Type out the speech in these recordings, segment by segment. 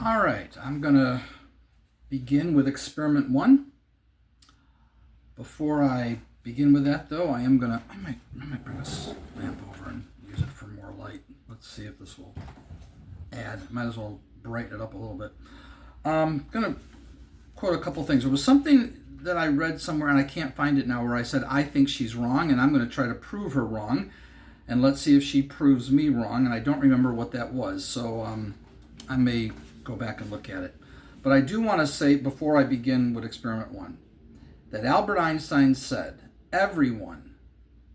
All right, I'm going to begin with experiment 1. Before I begin with that, though, I might bring this lamp over and use it for more light. Let's see if this will add. Might as well brighten it up a little bit. I'm going to quote a couple things. There was something that I read somewhere, and I can't find it now, where I said, I think she's wrong, and I'm going to try to prove her wrong. And let's see if she proves me wrong. And I don't remember what that was, so I may go back and look at it. But I do want to say, before I begin with experiment 1, that Albert Einstein said, everyone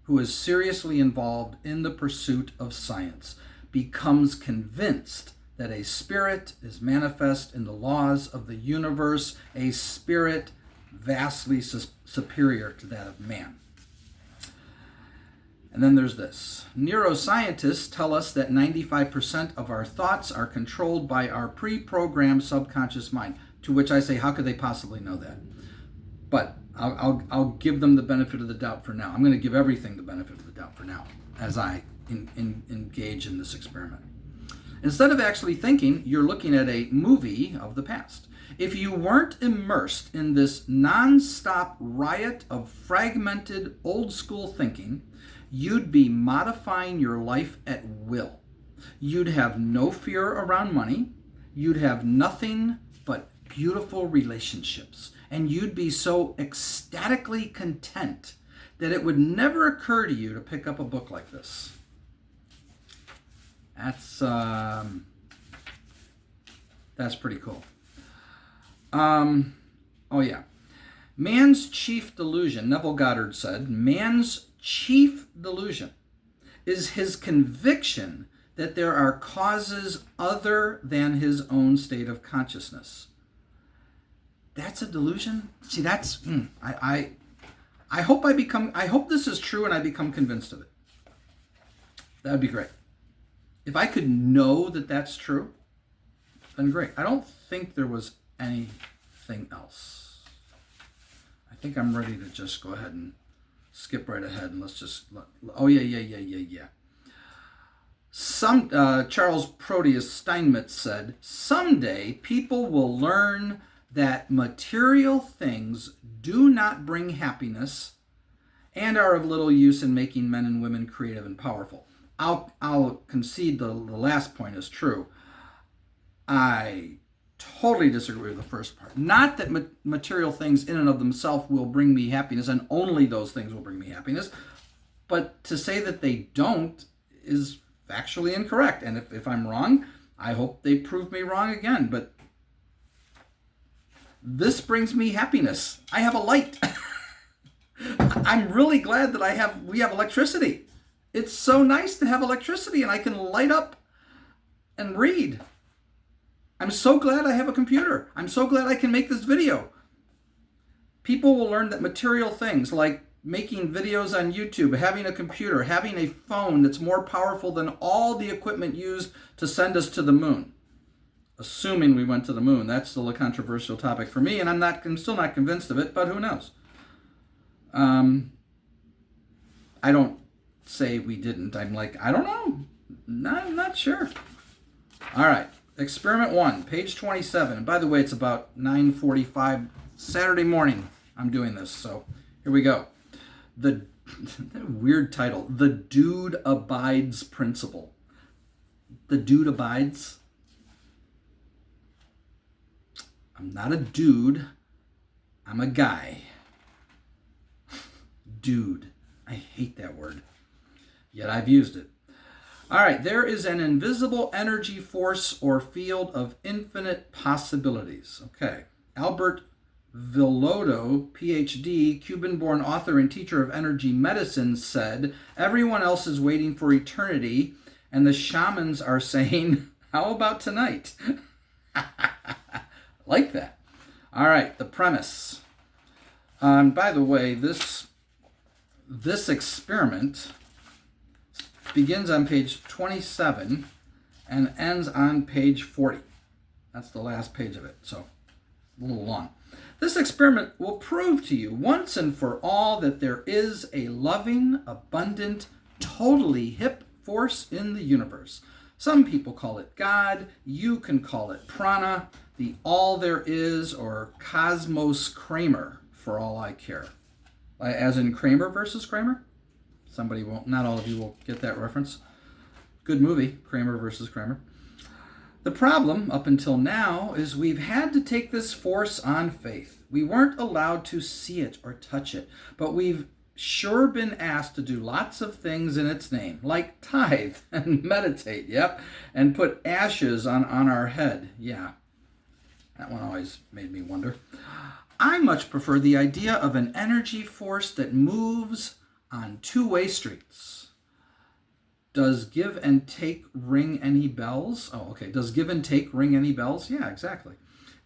who is seriously involved in the pursuit of science becomes convinced that a spirit is manifest in the laws of the universe, a spirit vastly superior to that of man. And then there's this. Neuroscientists tell us that 95% of our thoughts are controlled by our pre-programmed subconscious mind, to which I say, how could they possibly know that? But I'll give them the benefit of the doubt for now. I'm going to give everything the benefit of the doubt for now as I engage in this experiment. Instead of actually thinking, you're looking at a movie of the past. If you weren't immersed in this non-stop riot of fragmented old-school thinking, you'd be modifying your life at will. You'd have no fear around money. You'd have nothing but beautiful relationships. And you'd be so ecstatically content that it would never occur to you to pick up a book like this. That's pretty cool. Oh yeah. Man's chief delusion, Neville Goddard said, man's chief delusion is his conviction that there are causes other than his own state of consciousness. That's a delusion? See, that's, I hope this is true and I become convinced of it. That would be great. If I could know that that's true, then great. I don't think there was anything else. I think I'm ready to just go ahead and skip right ahead and let's just, yeah. Charles Proteus Steinmetz said, someday people will learn that material things do not bring happiness and are of little use in making men and women creative and powerful. I'll concede the last point is true. I totally disagree with the first part. Not that material things in and of themselves will bring me happiness, and only those things will bring me happiness, but to say that they don't is factually incorrect. And if I'm wrong, I hope they prove me wrong again. But this brings me happiness. I have a light. I'm really glad that we have electricity. It's so nice to have electricity and I can light up and read. I'm so glad I have a computer. I'm so glad I can make this video. People will learn that material things like making videos on YouTube, having a computer, having a phone that's more powerful than all the equipment used to send us to the moon. Assuming we went to the moon. That's still a controversial topic for me, and I'm still not convinced of it, but who knows? I don't say we didn't. I'm like, I don't know. I'm not sure. All right. Experiment 1, page 27. And by the way, it's about 9:45 Saturday morning. I'm doing this, so here we go. The weird title, The Dude Abides Principle. The dude abides. I'm not a dude. I'm a guy. Dude. I hate that word. Yet I've used it. All right, there is an invisible energy force or field of infinite possibilities. Okay. Albert Villoldo, PhD, Cuban-born author and teacher of energy medicine, said, everyone else is waiting for eternity, and the shamans are saying, how about tonight? Like that. All right, the premise. By the way, this experiment begins on page 27 and ends on page 40. That's the last page of it, so a little long. This experiment will prove to you once and for all that there is a loving, abundant, totally hip force in the universe. Some people call it God. You can call it prana, the all there is, or cosmos Kramer, for all I care. As in Kramer versus Kramer? Somebody won't, not all of you will get that reference. Good movie, Kramer versus Kramer. The problem, up until now, is we've had to take this force on faith. We weren't allowed to see it or touch it, but we've sure been asked to do lots of things in its name, like tithe and meditate, and put ashes on our head. Yeah, that one always made me wonder. I much prefer the idea of an energy force that moves on two-way streets. Does give and take ring any bells? Oh, okay. Does give and take ring any bells? Yeah, exactly.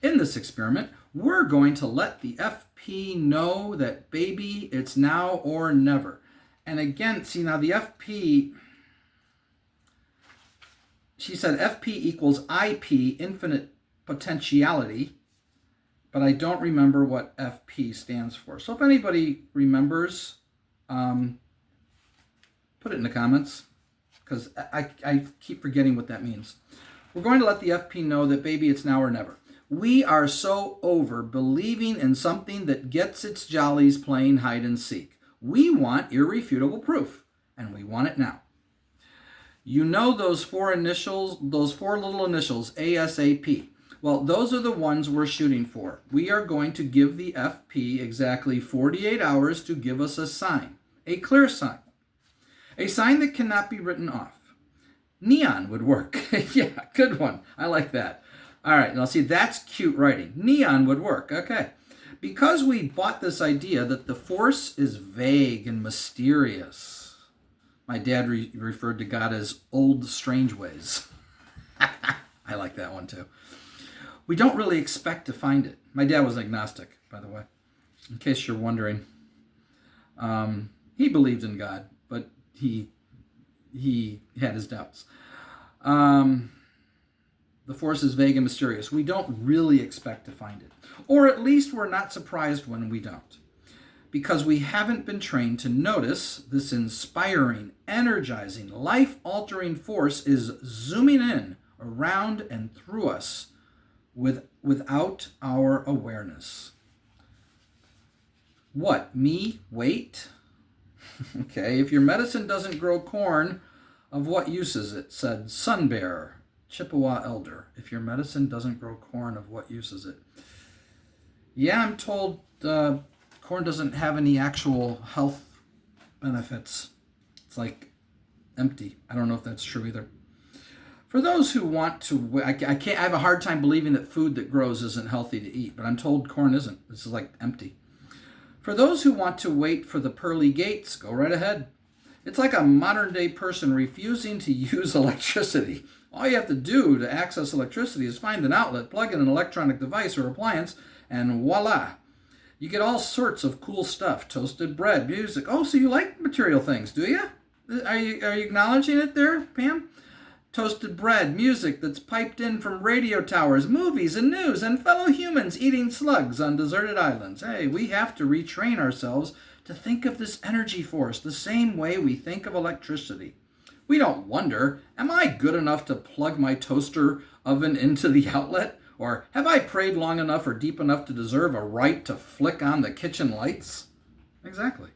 In this experiment, we're going to let the FP know that, baby, it's now or never. And again, see, now the FP, she said FP equals IP, infinite potentiality, but I don't remember what FP stands for. So if anybody remembers, put it in the comments, because I keep forgetting what that means. We're going to let the FP know that, baby, it's now or never. We are so over believing in something that gets its jollies playing hide and seek. We want irrefutable proof, and we want it now. You know those four little initials, ASAP. Well, those are the ones we're shooting for. We are going to give the FP exactly 48 hours to give us a sign, a clear sign. A sign that cannot be written off. Neon would work. Yeah, good one. I like that. All right, now see, that's cute writing. Neon would work. Okay. Because we bought this idea that the force is vague and mysterious. My dad referred to God as old strange ways. I like that one too. We don't really expect to find it. My dad was agnostic, by the way, in case you're wondering. He believed in God, but he had his doubts. The force is vague and mysterious. We don't really expect to find it. Or at least we're not surprised when we don't. Because we haven't been trained to notice this inspiring, energizing, life-altering force is zooming in, around, and through us without our awareness. What, me? Wait? Okay, if your medicine doesn't grow corn, of what use is it? Said Sun Bear, Chippewa elder. If your medicine doesn't grow corn, of what use is it? Yeah, I'm told corn doesn't have any actual health benefits. It's like empty. I don't know if that's true either. For those who want to, I have a hard time believing that food that grows isn't healthy to eat, but I'm told corn isn't. This is like empty. For those who want to wait for the pearly gates, go right ahead. It's like a modern-day person refusing to use electricity. All you have to do to access electricity is find an outlet, plug in an electronic device or appliance, and voila. You get all sorts of cool stuff. Toasted bread, music. Oh, so you like material things, do you? Are you acknowledging it there, Pam? Toasted bread, music that's piped in from radio towers, movies and news, and fellow humans eating slugs on deserted islands. Hey, we have to retrain ourselves to think of this energy force the same way we think of electricity. We don't wonder, am I good enough to plug my toaster oven into the outlet? Or have I prayed long enough or deep enough to deserve a right to flick on the kitchen lights? Exactly.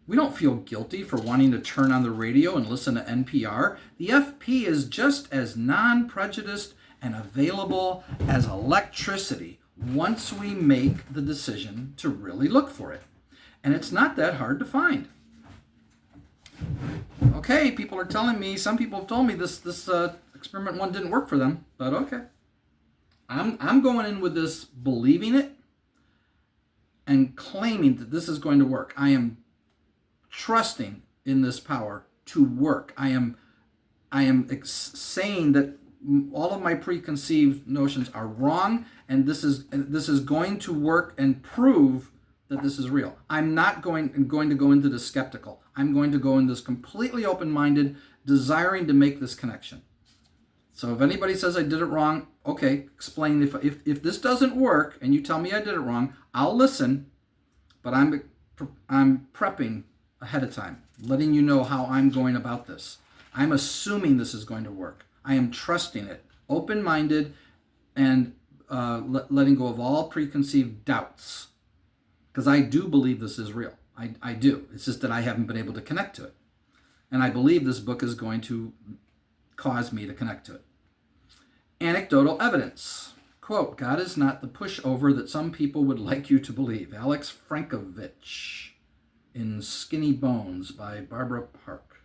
We don't feel guilty for wanting to turn on the radio and listen to NPR. The FP is just as non-prejudiced and available as electricity once we make the decision to really look for it. And it's not that hard to find. Okay, people are telling me, some people have told me this experiment one didn't work for them, but okay. I'm going in with this, believing it and claiming that this is going to work. I am trusting in this power to work. I am saying that all of my preconceived notions are wrong, and this is going to work and prove that this is real. I'm not going to go into this skeptical. I'm going to go in this completely open-minded, desiring to make this connection. So if anybody says I did it wrong, okay, explain. If this doesn't work and you tell me I did it wrong, I'll listen, but I'm prepping ahead of time, letting you know how I'm going about this. I'm assuming this is going to work. I am trusting it, open-minded, and letting go of all preconceived doubts. Because I do believe this is real. I do. It's just that I haven't been able to connect to it. And I believe this book is going to cause me to connect to it. Anecdotal evidence. Quote, God is not the pushover that some people would like you to believe. Alex Frankovich in Skinny Bones by Barbara Park.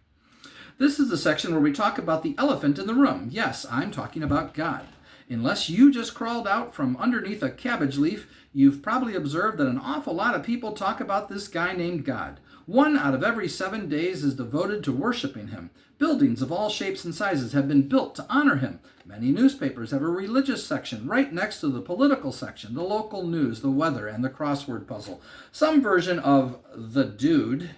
This is the section where we talk about the elephant in the room. Yes, I'm talking about God. Unless you just crawled out from underneath a cabbage leaf, you've probably observed that an awful lot of people talk about this guy named God. 1 out of every 7 days is devoted to worshiping him. Buildings of all shapes and sizes have been built to honor him. Many newspapers have a religious section right next to the political section, the local news, the weather, and the crossword puzzle. Some version of The Dude.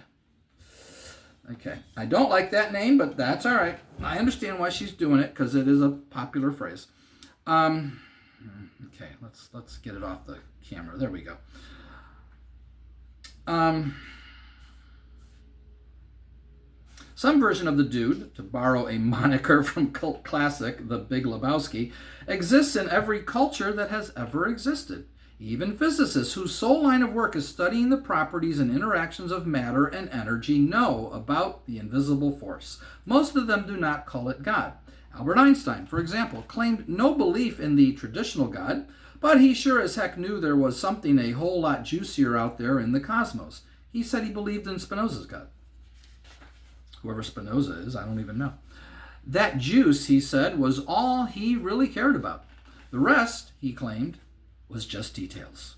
Okay, I don't like that name, but that's all right. I understand why she's doing it, because it is a popular phrase. Okay, let's get it off the camera. There we go. Some version of The Dude, to borrow a moniker from cult classic The Big Lebowski, exists in every culture that has ever existed. Even physicists whose sole line of work is studying the properties and interactions of matter and energy know about the invisible force. Most of them do not call it God. Albert Einstein, for example, claimed no belief in the traditional God, but he sure as heck knew there was something a whole lot juicier out there in the cosmos. He said he believed in Spinoza's God. Whoever Spinoza is, I don't even know. That juice, he said, was all he really cared about. The rest, he claimed, was just details.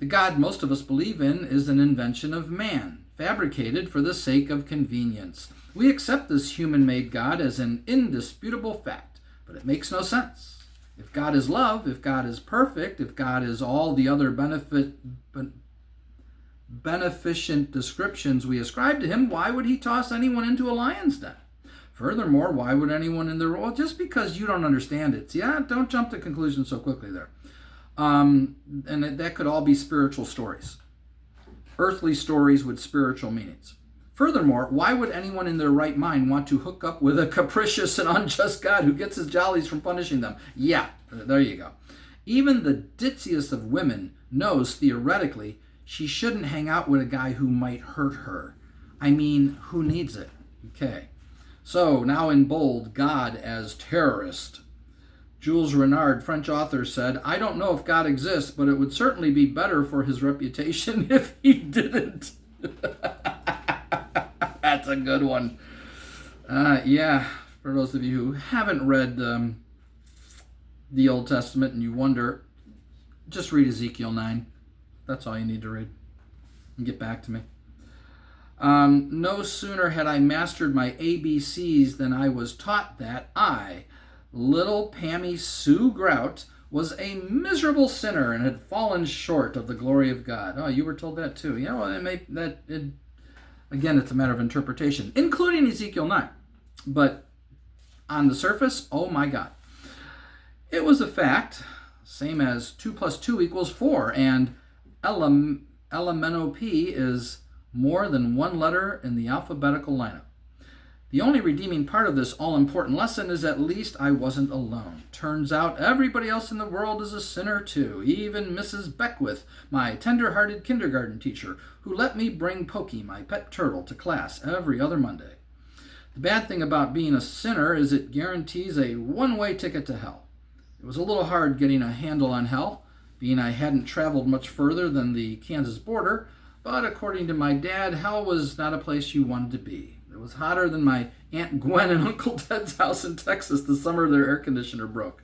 The God most of us believe in is an invention of man, fabricated for the sake of convenience. We accept this human-made God as an indisputable fact, but it makes no sense. If God is love, if God is perfect, if God is all the other beneficent descriptions we ascribe to him, why would he toss anyone into a lion's den? Furthermore, why would anyone in the world, just because you don't understand it, don't jump to conclusions so quickly there. And that could all be spiritual stories. Earthly stories with spiritual meanings. Furthermore, why would anyone in their right mind want to hook up with a capricious and unjust God who gets his jollies from punishing them? Yeah, there you go. Even the ditziest of women knows, theoretically, she shouldn't hang out with a guy who might hurt her. I mean, who needs it? Okay. So, now in bold, God as terrorist. Jules Renard, French author, said, I don't know if God exists, but it would certainly be better for his reputation if he didn't. That's a good one. Yeah, for those of you who haven't read the Old Testament and you wonder, just read Ezekiel 9. That's all you need to read. And get back to me. No sooner had I mastered my ABCs than I was taught that I, little Pammy Sue Grout, was a miserable sinner and had fallen short of the glory of God. Oh, you were told that too. Yeah, well, again, it's a matter of interpretation, including Ezekiel 9. But on the surface, oh my God. It was a fact, same as 2 + 2 = 4, and Elementop is more than one letter in the alphabetical lineup. The only redeeming part of this all-important lesson is at least I wasn't alone. Turns out everybody else in the world is a sinner too, even Mrs. Beckwith, my tender-hearted kindergarten teacher, who let me bring Pokey, my pet turtle, to class every other Monday. The bad thing about being a sinner is it guarantees a one-way ticket to hell. It was a little hard getting a handle on hell, being I hadn't traveled much further than the Kansas border, but according to my dad, hell was not a place you wanted to be. It was hotter than my Aunt Gwen and Uncle Ted's house in Texas the summer their air conditioner broke.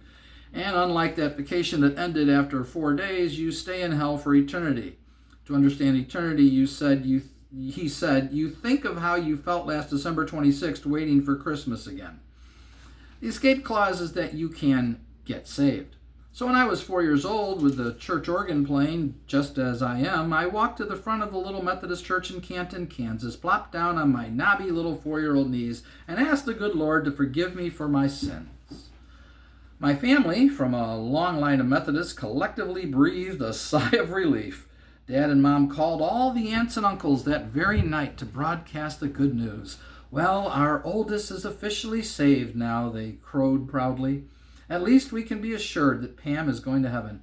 And unlike that vacation that ended after 4 days, you stay in hell for eternity. To understand eternity, he said, you think of how you felt last December 26th waiting for Christmas again. The escape clause is that you can get saved. So when I was 4 years old, with the church organ playing, just as I am, I walked to the front of the little Methodist church in Canton, Kansas, plopped down on my knobby little 4-year-old knees, and asked the good Lord to forgive me for my sins. My family, from a long line of Methodists, collectively breathed a sigh of relief. Dad and Mom called all the aunts and uncles that very night to broadcast the good news. Well, our oldest is officially saved now, they crowed proudly. At least we can be assured that Pam is going to heaven.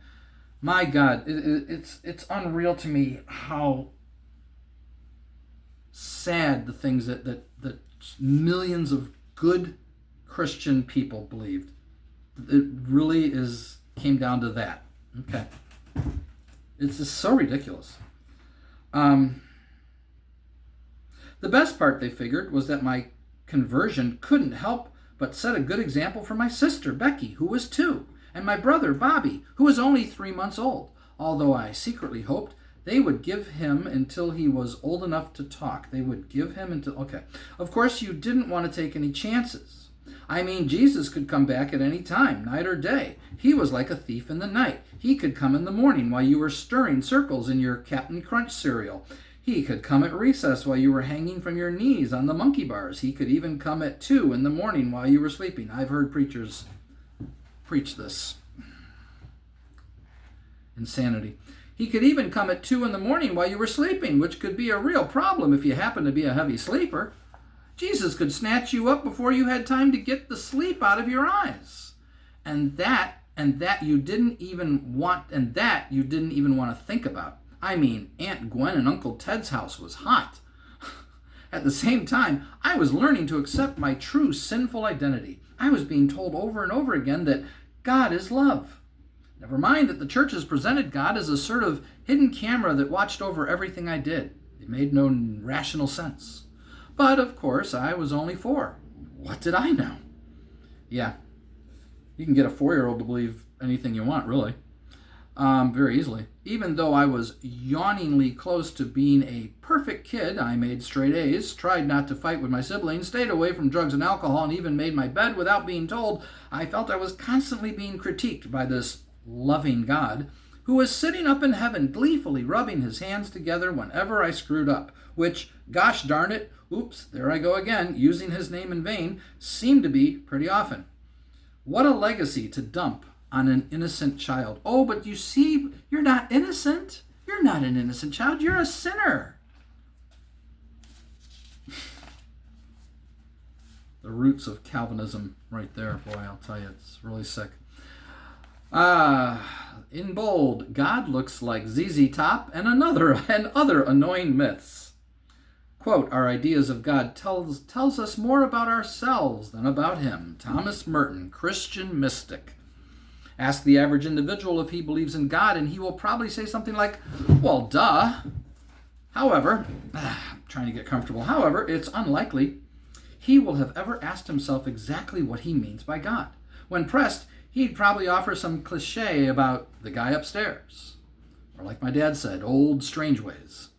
My God, it's unreal to me how sad the things that millions of good Christian people believed. It really came down to that. Okay. It's just so ridiculous. The best part, they figured, was that my conversion couldn't help but set a good example for my sister, Becky, who was 2, and my brother, Bobby, who was only 3 months old, although I secretly hoped they would give him until he was old enough to talk. They would give him until... Okay. Of course, you didn't want to take any chances. I mean, Jesus could come back at any time, night or day. He was like a thief in the night. He could come in the morning while you were stirring circles in your Captain Crunch cereal. He could come at recess while you were hanging from your knees on the monkey bars. He could even come at 2 in the morning while you were sleeping. I've heard preachers preach this. Insanity. He could even come at 2 in the morning while you were sleeping, which could be a real problem if you happen to be a heavy sleeper. Jesus could snatch you up before you had time to get the sleep out of your eyes. And that you didn't even want to think about. I mean, Aunt Gwen and Uncle Ted's house was hot. At the same time, I was learning to accept my true sinful identity. I was being told over and over again that God is love. Never mind that the churches presented God as a sort of hidden camera that watched over everything I did. It made no rational sense. But, of course, I was only 4. What did I know? Yeah, you can get a 4-year-old to believe anything you want, really. Very easily. Even though I was yawningly close to being a perfect kid, I made straight A's, tried not to fight with my siblings, stayed away from drugs and alcohol, and even made my bed without being told. I felt I was constantly being critiqued by this loving God, who was sitting up in heaven gleefully rubbing his hands together whenever I screwed up, which, gosh darn it, oops, there I go again, using his name in vain, seemed to be pretty often. What a legacy to dump on an innocent child. Oh, but you see, you're not innocent. You're not an innocent child. You're a sinner. The roots of Calvinism right there. Boy, I'll tell you, it's really sick. In bold, God looks like ZZ Top and other annoying myths. Quote, our ideas of God tells us more about ourselves than about him. Thomas Merton, Christian mystic. Ask the average individual if he believes in God, and he will probably say something like, well, duh. However, I'm trying to get comfortable. However, it's unlikely he will have ever asked himself exactly what he means by God. When pressed, he'd probably offer some cliche about the guy upstairs. Or like my dad said, old strange ways.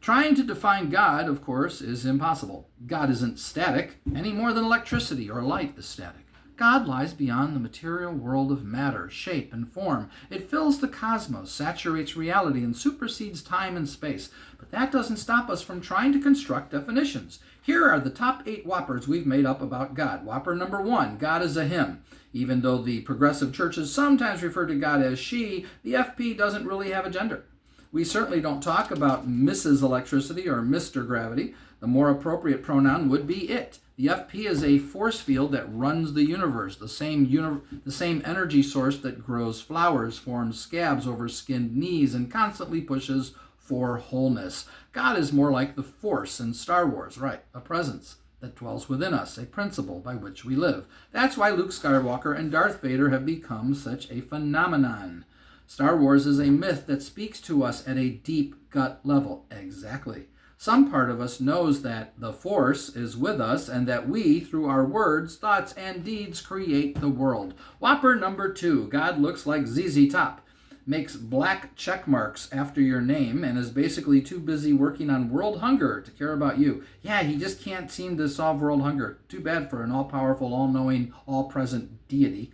Trying to define God, of course, is impossible. God isn't static any more than electricity or light is static. God lies beyond the material world of matter, shape, and form. It fills the cosmos, saturates reality, and supersedes time and space. But that doesn't stop us from trying to construct definitions. Here are the top 8 whoppers we've made up about God. Whopper number 1, God is a him. Even though the progressive churches sometimes refer to God as she, the FP doesn't really have a gender. We certainly don't talk about Mrs. Electricity or Mr. Gravity. The more appropriate pronoun would be it. The FP is a force field that runs the universe, the same energy source that grows flowers, forms scabs over skinned knees, and constantly pushes for wholeness. God is more like the Force in Star Wars, right? A presence that dwells within us, a principle by which we live. That's why Luke Skywalker and Darth Vader have become such a phenomenon. Star Wars is a myth that speaks to us at a deep gut level. Exactly. Some part of us knows that the Force is with us and that we, through our words, thoughts, and deeds, create the world. Whopper number 2, God looks like ZZ Top, makes black check marks after your name, and is basically too busy working on world hunger to care about you. Yeah, he just can't seem to solve world hunger. Too bad for an all-powerful, all-knowing, all-present deity.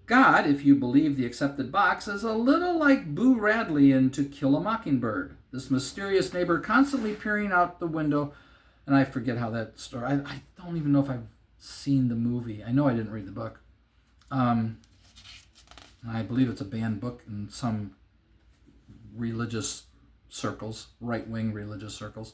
God, if you believe the accepted box, is a little like Boo Radley in To Kill a Mockingbird. This mysterious neighbor constantly peering out the window, and I forget how that story... I don't even know if I've seen the movie. I know I didn't read the book. I believe it's a banned book in some religious circles, right-wing religious circles.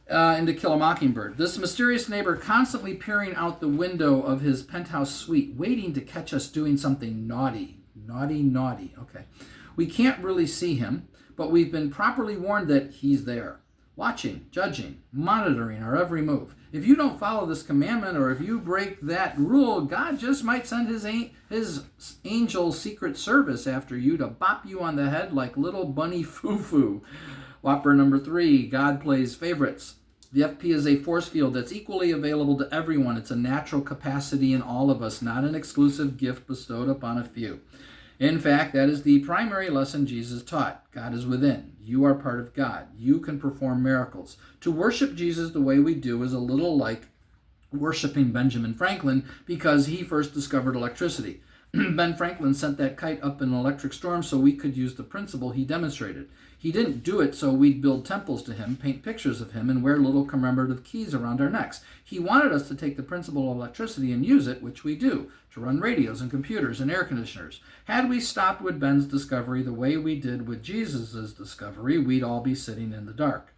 and To Kill a Mockingbird. This mysterious neighbor constantly peering out the window of his penthouse suite, waiting to catch us doing something naughty. Naughty, naughty. Okay. We can't really see him, but we've been properly warned that he's there, watching, judging, monitoring our every move. If you don't follow this commandment, or if you break that rule, God just might send his angel secret service after you to bop you on the head like little bunny foo-foo. Whopper number 3, God plays favorites. The FP is a force field that's equally available to everyone. It's a natural capacity in all of us, not an exclusive gift bestowed upon a few. In fact, that is the primary lesson Jesus taught. God is within. You are part of God. You can perform miracles. To worship Jesus the way we do is a little like worshiping Benjamin Franklin, because he first discovered electricity. Ben Franklin sent that kite up in an electric storm so we could use the principle he demonstrated. He didn't do it so we'd build temples to him, paint pictures of him, and wear little commemorative keys around our necks. He wanted us to take the principle of electricity and use it, which we do, to run radios and computers and air conditioners. Had we stopped with Ben's discovery the way we did with Jesus' discovery, we'd all be sitting in the dark.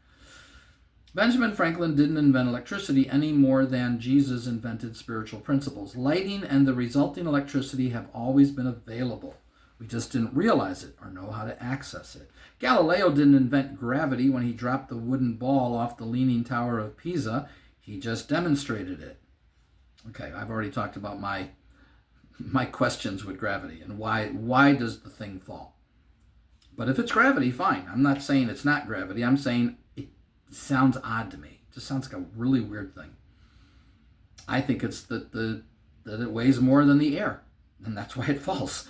Benjamin Franklin didn't invent electricity any more than Jesus invented spiritual principles. Lighting and the resulting electricity have always been available. We just didn't realize it or know how to access it. Galileo didn't invent gravity when he dropped the wooden ball off the Leaning Tower of Pisa. He just demonstrated it. Okay, I've already talked about my questions with gravity and why does the thing fall. But if it's gravity, fine. I'm not saying it's not gravity. I'm saying it sounds odd to me. It just sounds like a really weird thing. I think it's that it weighs more than the air, and that's why it falls.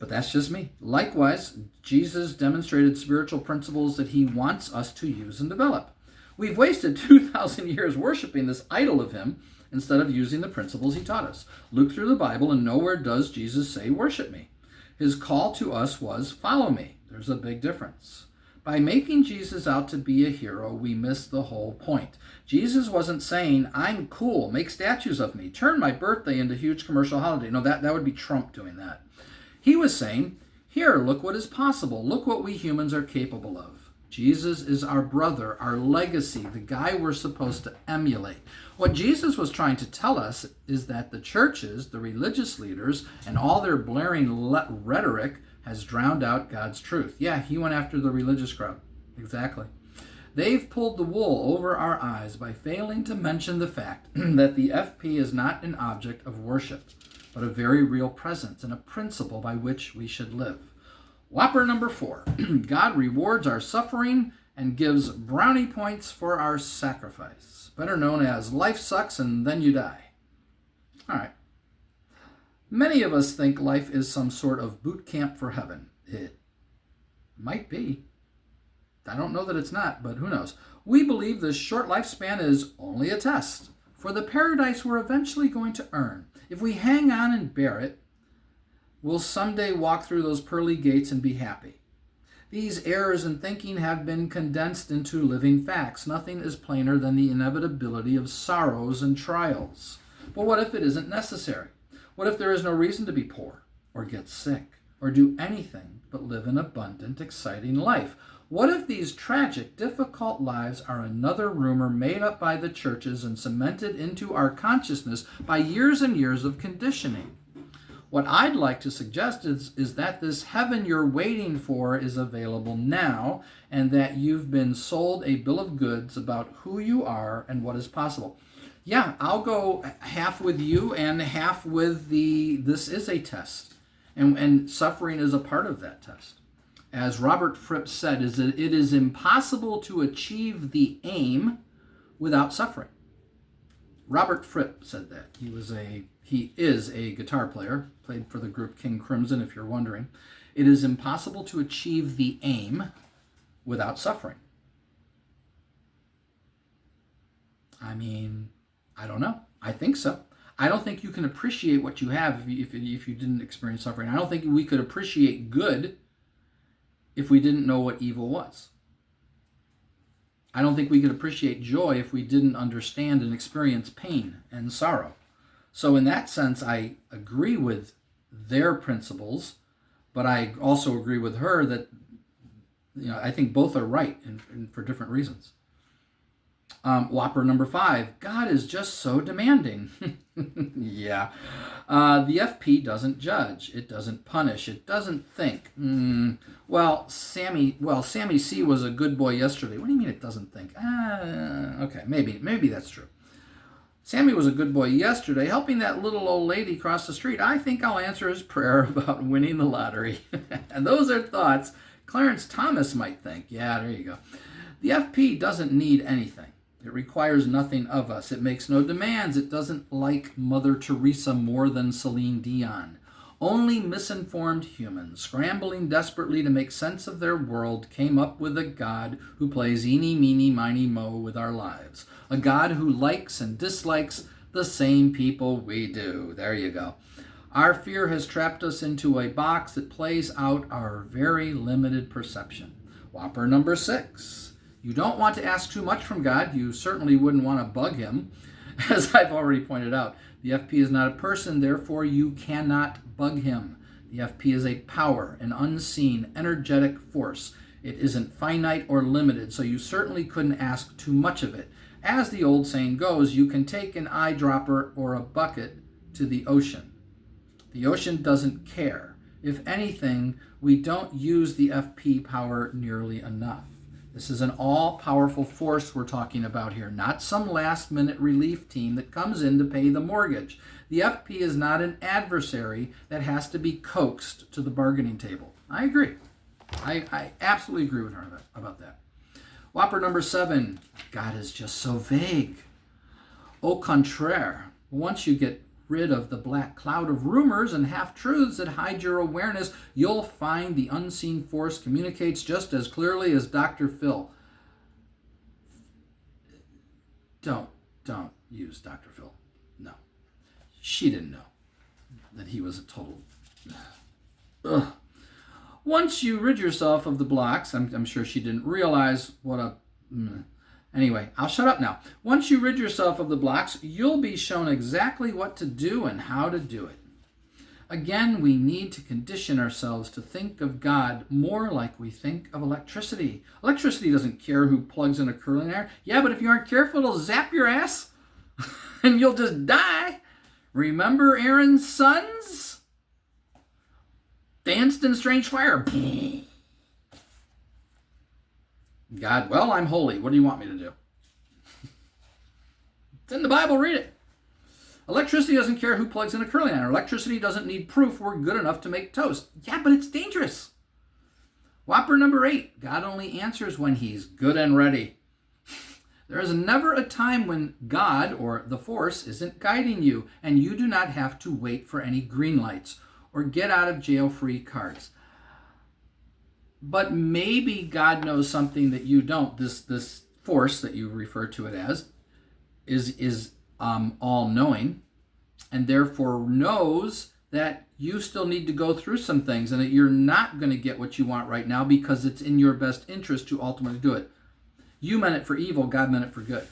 But that's just me. Likewise, Jesus demonstrated spiritual principles that he wants us to use and develop. We've wasted 2,000 years worshiping this idol of him instead of using the principles he taught us. Look through the Bible and nowhere does Jesus say, worship me. His call to us was, follow me. There's a big difference. By making Jesus out to be a hero, we miss the whole point. Jesus wasn't saying, I'm cool, make statues of me, turn my birthday into a huge commercial holiday. No, that would be Trump doing that. He was saying, here, look what is possible. Look what we humans are capable of. Jesus is our brother, our legacy, the guy we're supposed to emulate. What Jesus was trying to tell us is that the churches, the religious leaders, and all their blaring rhetoric has drowned out God's truth. Yeah, he went after the religious crowd. Exactly. They've pulled the wool over our eyes by failing to mention the fact that the FP is not an object of worship, but a very real presence and a principle by which we should live. Whopper number 4. God rewards our suffering and gives brownie points for our sacrifice, better known as life sucks and then you die. All right. Many of us think life is some sort of boot camp for heaven. It might be. I don't know that it's not, but who knows. We believe this short lifespan is only a test for the paradise we're eventually going to earn. If we hang on and bear it, we'll someday walk through those pearly gates and be happy. These errors in thinking have been condensed into living facts. Nothing is plainer than the inevitability of sorrows and trials. But what if it isn't necessary? What if there is no reason to be poor or get sick or do anything but live an abundant, exciting life? What if these tragic, difficult lives are another rumor made up by the churches and cemented into our consciousness by years and years of conditioning? What I'd like to suggest is that this heaven you're waiting for is available now, and that you've been sold a bill of goods about who you are and what is possible. Yeah, I'll go half with you and half with this is a test, and suffering is a part of that test. As Robert Fripp said, it is impossible to achieve the aim without suffering. Robert Fripp said that. He is a guitar player, played for the group King Crimson, if you're wondering. It is impossible to achieve the aim without suffering. I mean, I don't know. I think so. I don't think you can appreciate what you have if you didn't experience suffering. I don't think we could appreciate good if we didn't know what evil was. I don't think we could appreciate joy if we didn't understand and experience pain and sorrow. So in that sense, I agree with their principles, but I also agree with her that I think both are right and for different reasons. Whopper number 5, God is just so demanding. Yeah. The FP doesn't judge. It doesn't punish. It doesn't think. Sammy C was a good boy yesterday. What do you mean it doesn't think? Okay, maybe that's true. Sammy was a good boy yesterday, helping that little old lady cross the street. I think I'll answer his prayer about winning the lottery. And those are thoughts Clarence Thomas might think. Yeah, there you go. The FP doesn't need anything. It requires nothing of us. It makes no demands. It doesn't like Mother Teresa more than Celine Dion. Only misinformed humans, scrambling desperately to make sense of their world, came up with a God who plays eeny, meeny, miny, mo with our lives. A God who likes and dislikes the same people we do. There you go. Our fear has trapped us into a box that plays out our very limited perception. Whopper number 6. You don't want to ask too much from God. You certainly wouldn't want to bug him. As I've already pointed out, the FP is not a person, therefore you cannot bug him. The FP is a power, an unseen, energetic force. It isn't finite or limited, so you certainly couldn't ask too much of it. As the old saying goes, you can take an eyedropper or a bucket to the ocean. The ocean doesn't care. If anything, we don't use the FP power nearly enough. This is an all-powerful force we're talking about here, not some last-minute relief team that comes in to pay the mortgage. The FP is not an adversary that has to be coaxed to the bargaining table. I agree. I absolutely agree with her about that. Whopper number 7, God is just so vague. Au contraire, once you get rid of the black cloud of rumors and half-truths that hide your awareness, you'll find the unseen force communicates just as clearly as Dr. Phil. Don't use Dr. Phil. No. She didn't know that he was a total... Ugh. Once you rid yourself of the blocks, I'm sure she didn't realize what a... Anyway, I'll shut up now. Once you rid yourself of the blocks, you'll be shown exactly what to do and how to do it. Again, we need to condition ourselves to think of God more like we think of electricity. Electricity doesn't care who plugs in a curling iron. Yeah, but if you aren't careful, it'll zap your ass and you'll just die. Remember Aaron's sons? Danced in strange fire. God, well, I'm holy. What do you want me to do? It's in the Bible. Read it. Electricity doesn't care who plugs in a curling iron. Electricity doesn't need proof we're good enough to make toast. Yeah, but it's dangerous. Whopper number 8. God only answers when he's good and ready. There is never a time when God, or the force, isn't guiding you, and you do not have to wait for any green lights or get out of jail free cards. But maybe God knows something that you don't. This force that you refer to it as is all-knowing, and therefore knows that you still need to go through some things and that you're not going to get what you want right now because it's in your best interest to ultimately do it. You meant it for evil, God meant it for good,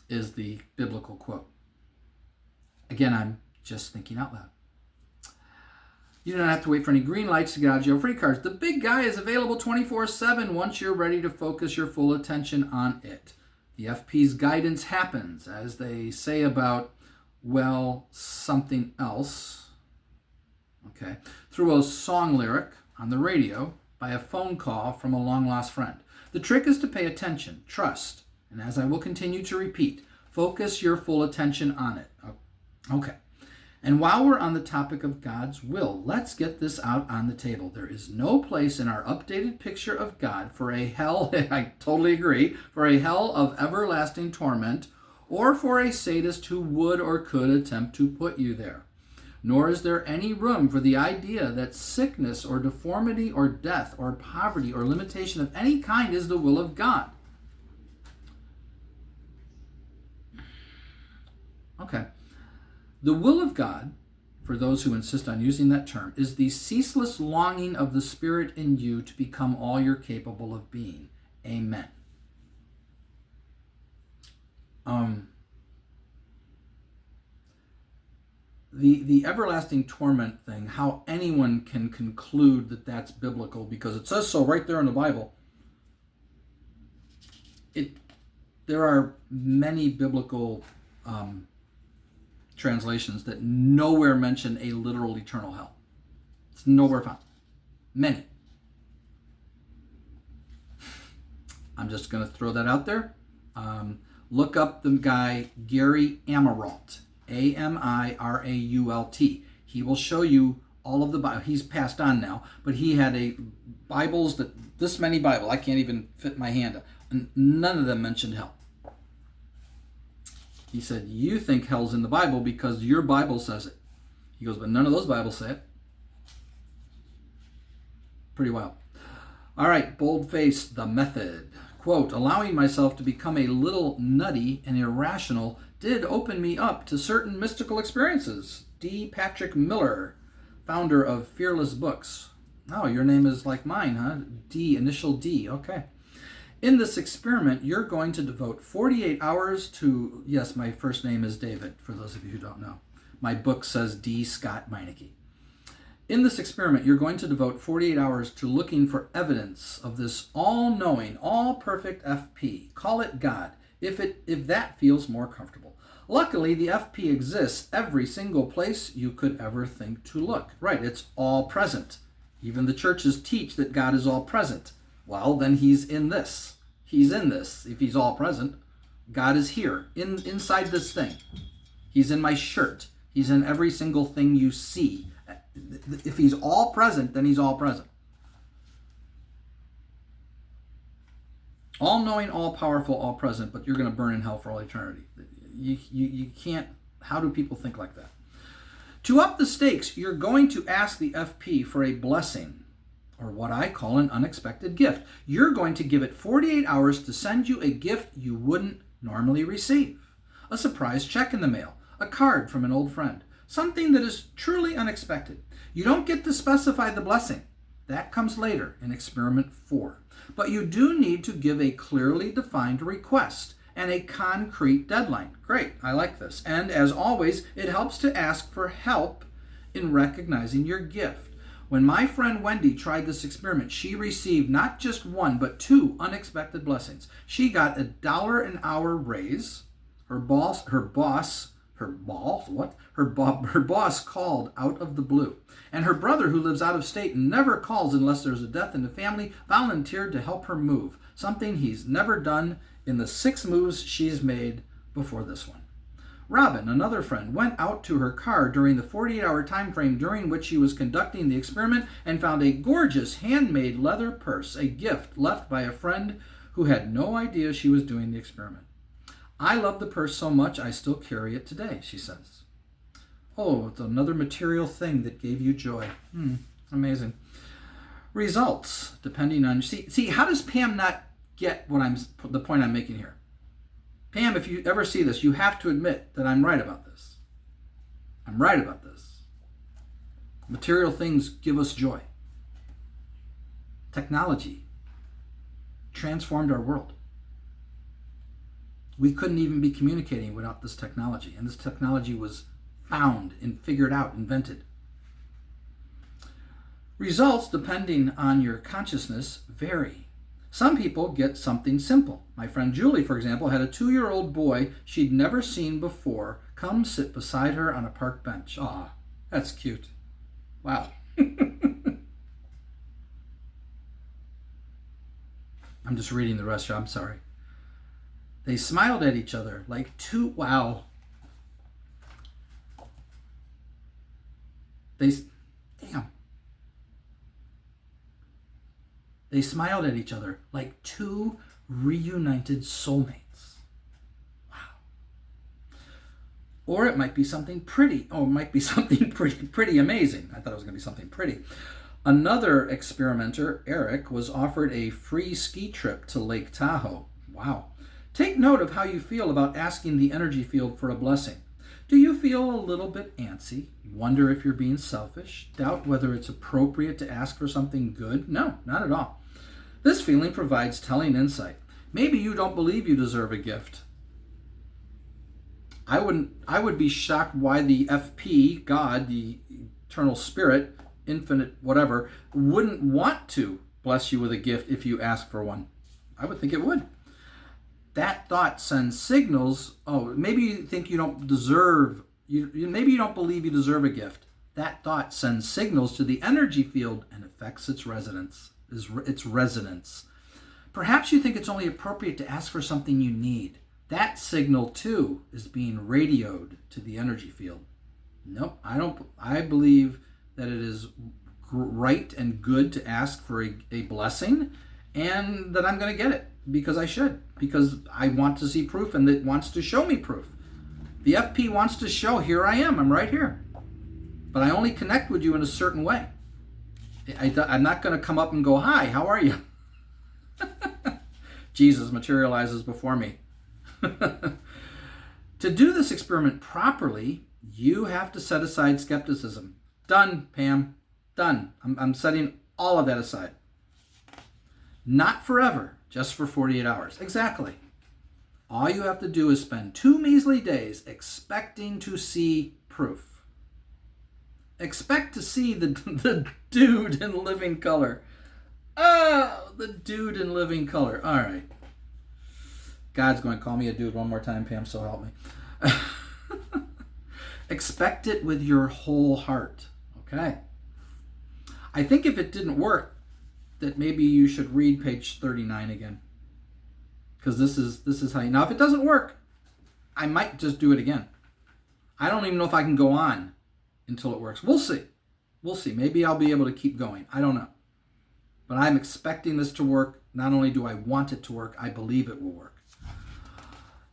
is the biblical quote. Again, I'm just thinking out loud. You don't have to wait for any green lights to get out of jail free cards. The big guy is available 24/7 once you're ready to focus your full attention on it. The FP's guidance happens, as they say about, well, something else, okay, through a song lyric on the radio, by a phone call from a long-lost friend. The trick is to pay attention, trust, and as I will continue to repeat, focus your full attention on it. Okay. And while we're on the topic of God's will, let's get this out on the table. There is no place in our updated picture of God for a hell, I totally agree, for a hell of everlasting torment, or for a sadist who would or could attempt to put you there. Nor is there any room for the idea that sickness or deformity or death or poverty or limitation of any kind is the will of God. Okay. The will of God, for those who insist on using that term, is the ceaseless longing of the Spirit in you to become all you're capable of being. Amen. The everlasting torment thing, how anyone can conclude that that's biblical because it says so right there in the Bible. There are many biblical translations that nowhere mention a literal eternal hell. It's nowhere found. Many. I'm just going to throw that out there. Look up the guy Gary Amirault, Amirault. He will show you all of the Bible. He's passed on now, but he had Bibles that this many Bible. I can't even fit my hand up. And none of them mentioned hell. He said, you think hell's in the Bible because your Bible says it. He goes, but none of those Bibles say it. Pretty wild. All right, boldface, the method. Quote, allowing myself to become a little nutty and irrational did open me up to certain mystical experiences. D. Patrick Miller, founder of Fearless Books. Oh, your name is like mine, huh? D, initial D, okay. In this experiment, you're going to devote 48 hours to, yes, my first name is David, for those of you who don't know. My book says D. Scott Meineke. In this experiment, you're going to devote 48 hours to looking for evidence of this all-knowing, all-perfect FP. Call it God, if that feels more comfortable. Luckily, the FP exists every single place you could ever think to look. Right, it's all present. Even the churches teach that God is all present. Well, then he's in this. He's in this. If he's all present, God is here, inside this thing. He's in my shirt. He's in every single thing you see. If he's all present, then he's all present. All-knowing, all-powerful, all-present, but you're going to burn in hell for all eternity. You can't. How do people think like that? To up the stakes, you're going to ask the FP for a blessing, or what I call an unexpected gift. You're going to give it 48 hours to send you a gift you wouldn't normally receive. A surprise check in the mail, a card from an old friend, something that is truly unexpected. You don't get to specify the blessing. That comes later in experiment 4. But you do need to give a clearly defined request and a concrete deadline. Great, I like this. And as always, it helps to ask for help in recognizing your gift. When my friend Wendy tried this experiment, she received not just one, but 2 unexpected blessings. She got a $1 an hour raise. Her boss called out of the blue. And her brother, who lives out of state and never calls unless there's a death in the family, volunteered to help her move, something he's never done in the 6 moves she's made before this one. Robin, another friend, went out to her car during the 48-hour time frame during which she was conducting the experiment and found a gorgeous handmade leather purse, a gift left by a friend who had no idea she was doing the experiment. I love the purse so much I still carry it today, she says. Oh, it's another material thing that gave you joy. Amazing. Results, depending on... See, how does Pam not get the point I'm making here? Pam, if you ever see this, you have to admit that I'm right about this. I'm right about this. Material things give us joy. Technology transformed our world. We couldn't even be communicating without this technology, and this technology was found and figured out, invented. Results, depending on your consciousness, vary. Some people get something simple. My friend Julie, for example, had a 2-year-old boy she'd never seen before come sit beside her on a park bench. Aw, that's cute. Wow. I'm just reading the rest. I'm sorry. They smiled at each other like two... Wow. Damn. They smiled at each other like 2 reunited soulmates. Wow. Or it might be something pretty. Oh, it might be something pretty amazing. I thought it was going to be something pretty. Another experimenter, Eric, was offered a free ski trip to Lake Tahoe. Wow. Take note of how you feel about asking the energy field for a blessing. Do you feel a little bit antsy? Wonder if you're being selfish? Doubt whether it's appropriate to ask for something good? No, not at all. This feeling provides telling insight. Maybe you don't believe you deserve a gift. I would be shocked why the FP, God, the eternal spirit, infinite whatever, wouldn't want to bless you with a gift if you ask for one. I would think it would. that thought sends signals. Oh, maybe you think you don't deserve, maybe you don't believe you deserve a gift. That thought sends signals to the energy field and affects its resonance. Perhaps you think it's only appropriate to ask for something you need. That signal, too, is being radioed to the energy field. Nope, I don't. I believe that it is right and good to ask for a blessing, and that I'm going to get it because I should, because I want to see proof, and it wants to show me proof. The FP wants to show, here I am, I'm right here. But I only connect with you in a certain way. I'm not going to come up and go, hi, how are you? Jesus materializes before me. To do this experiment properly, you have to set aside skepticism. Done, Pam. Done. I'm setting all of that aside. Not forever, just for 48 hours. Exactly. All you have to do is spend 2 measly days expecting to see proof. Expect to see the dude in living color. Oh, the dude in living color. All right. God's going to call me a dude one more time, Pam, so help me. Expect it with your whole heart. Okay. I think if it didn't work, that maybe you should read page 39 again. Because this is how you... Now, if it doesn't work, I might just do it again. I don't even know if I can go on until it works. We'll see. We'll see. Maybe I'll be able to keep going. I don't know. But I'm expecting this to work. Not only do I want it to work, I believe it will work.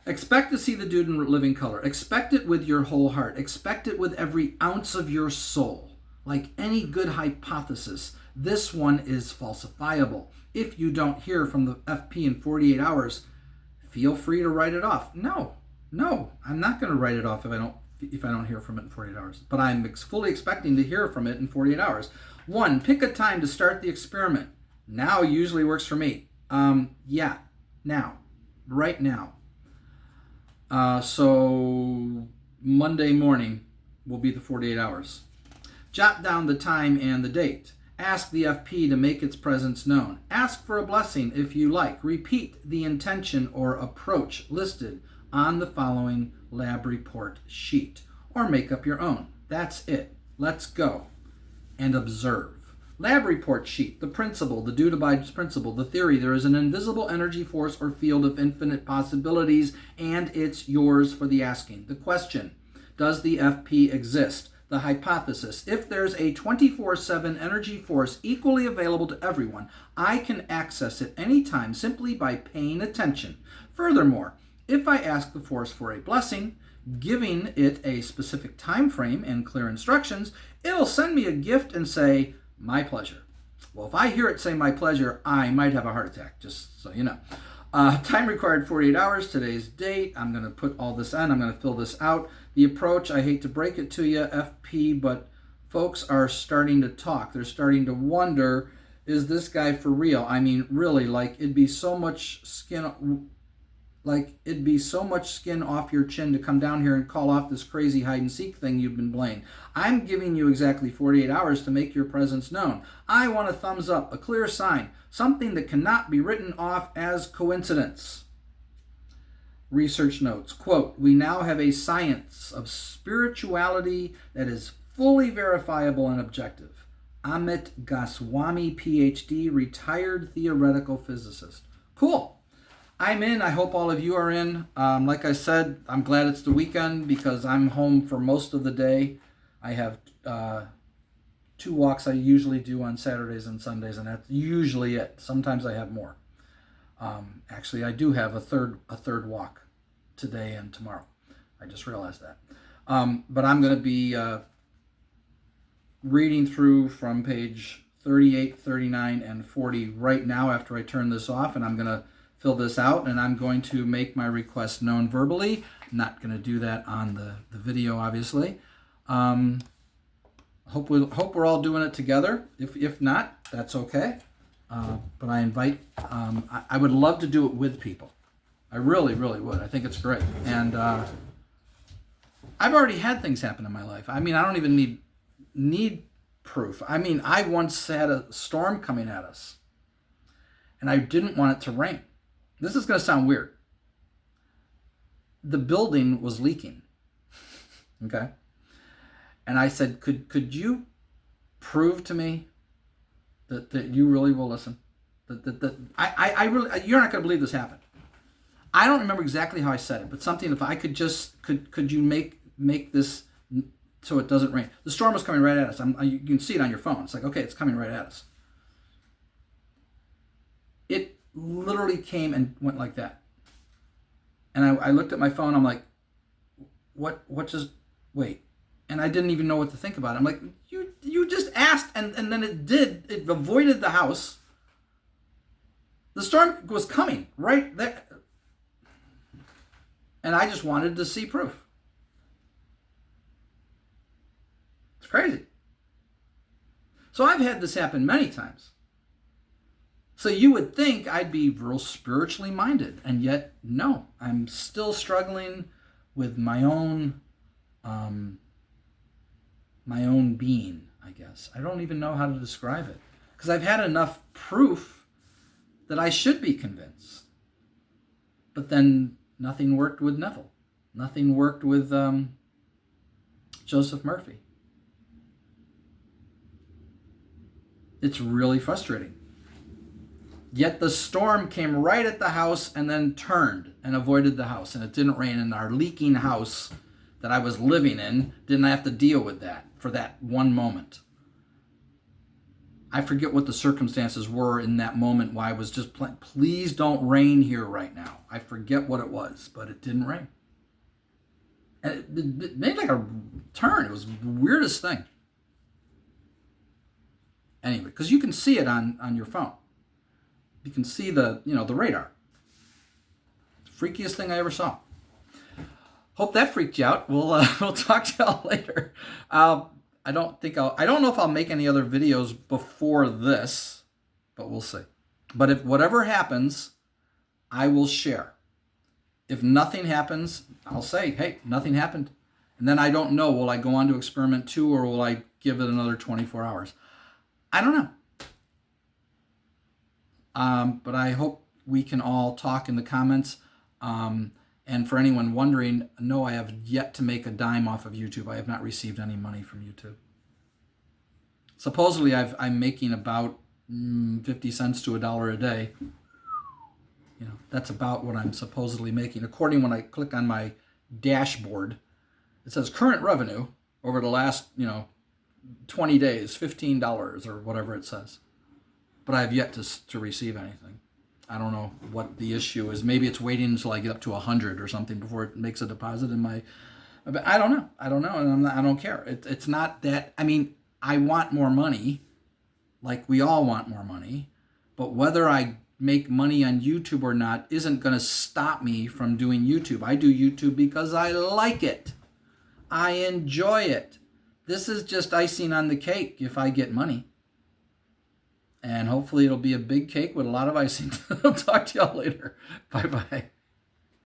Expect to see the dude in living color. Expect it with your whole heart. Expect it with every ounce of your soul. Like any good hypothesis, this one is falsifiable. If you don't hear from the FP in 48 hours, feel free to write it off. No, I'm not going to write it off if I don't hear from it in 48 hours. But I'm fully expecting to hear from it in 48 hours. 1, pick a time to start the experiment. Now usually works for me. Now. Right now. So Monday morning will be the 48 hours. Jot down the time and the date. Ask the FP to make its presence known. Ask for a blessing if you like. Repeat the intention or approach listed on the following lab report sheet. Or make up your own. That's it. Let's go. And observe. Lab report sheet. The principle, the dude abides principle, the theory. There is an invisible energy force or field of infinite possibilities, and it's yours for the asking. The question, does the FP exist? The hypothesis, if there's a 24/7 energy force equally available to everyone, I can access it anytime simply by paying attention. Furthermore, if I ask the force for a blessing, giving it a specific time frame and clear instructions, it'll send me a gift and say, my pleasure. Well, if I hear it say my pleasure, I might have a heart attack, just so you know. Time required 48 hours, today's date. I'm going to put all this in. I'm going to fill this out. The approach, I hate to break it to you, FP, but folks are starting to talk. They're starting to wonder, is this guy for real? I mean, really, it'd be so much skin off your chin to come down here and call off this crazy hide and seek thing you've been playing. I'm giving you exactly 48 hours to make your presence known. I want a thumbs up, a clear sign, something that cannot be written off as coincidence. Research notes, quote, we now have a science of spirituality that is fully verifiable and objective. Amit Goswami, PhD, retired theoretical physicist. Cool. I'm in. I hope all of you are in. Like I said, I'm glad it's the weekend because I'm home for most of the day. I have 2 walks I usually do on Saturdays and Sundays, and that's usually it. Sometimes I have more. Actually, I do have a third walk today and tomorrow. I just realized that. But I'm going to be reading through from page 38, 39, and 40 right now after I turn this off, and I'm going to fill this out, and I'm going to make my request known verbally. I'm not going to do that on the video, obviously. Hope we're all doing it together. If not, that's okay. But I invite, I would love to do it with people. I really, really would. I think it's great. And I've already had things happen in my life. I mean, I don't even need proof. I mean, I once had a storm coming at us, and I didn't want it to rain. This is going to sound weird. the building was leaking. Okay. And I said, could you prove to me that you really will listen? That I really, you're not going to believe this happened. I don't remember exactly how I said it, but something, if I could just, could you make this so it doesn't rain? The storm was coming right at us. You can see it on your phone. It's like, okay, it's coming right at us. It literally came and went like that. And I looked at my phone. I'm like, what just, wait. And I didn't even know what to think about it. I'm like, you just asked, and then it avoided the house. The storm was coming right there. And I just wanted to see proof. It's crazy. So I've had this happen many times. So you would think I'd be real spiritually minded, and yet no, I'm still struggling with my own being, I guess. I don't even know how to describe it, because I've had enough proof that I should be convinced. But then nothing worked with Neville. Nothing worked with Joseph Murphy. It's really frustrating. Yet the storm came right at the house and then turned and avoided the house. And it didn't rain. And our leaking house that I was living in didn't have to deal with that for that one moment. I forget what the circumstances were in that moment, why I was just please don't rain here right now. I forget what it was, but it didn't rain. And it made like a turn. It was the weirdest thing. Anyway, because you can see it on your phone. You can see the radar. Freakiest thing I ever saw. Hope that freaked you out. We'll talk to y'all later. I don't know if I'll make any other videos before this, but we'll see. But if whatever happens, I will share. If nothing happens, I'll say, hey, nothing happened. And then I don't know, will I go on to experiment 2 or will I give it another 24 hours? I don't know. But I hope we can all talk in the comments. And for anyone wondering, no, I have yet to make a dime off of YouTube. I have not received any money from YouTube. Supposedly, I'm making about 50 cents to $1 a day. That's about what I'm supposedly making. According, when I click on my dashboard, it says current revenue over the last 20 days, $15 or whatever it says. But I have yet to receive anything. I don't know what the issue is. Maybe it's waiting until I get up to 100 or something before it makes a deposit in my. I don't know. And I don't care. It's not that. I mean, I want more money, like we all want more money. But whether I make money on YouTube or not isn't going to stop me from doing YouTube. I do YouTube because I like it. I enjoy it. This is just icing on the cake if I get money. And hopefully it'll be a big cake with a lot of icing. I'll talk to y'all later. Bye-bye.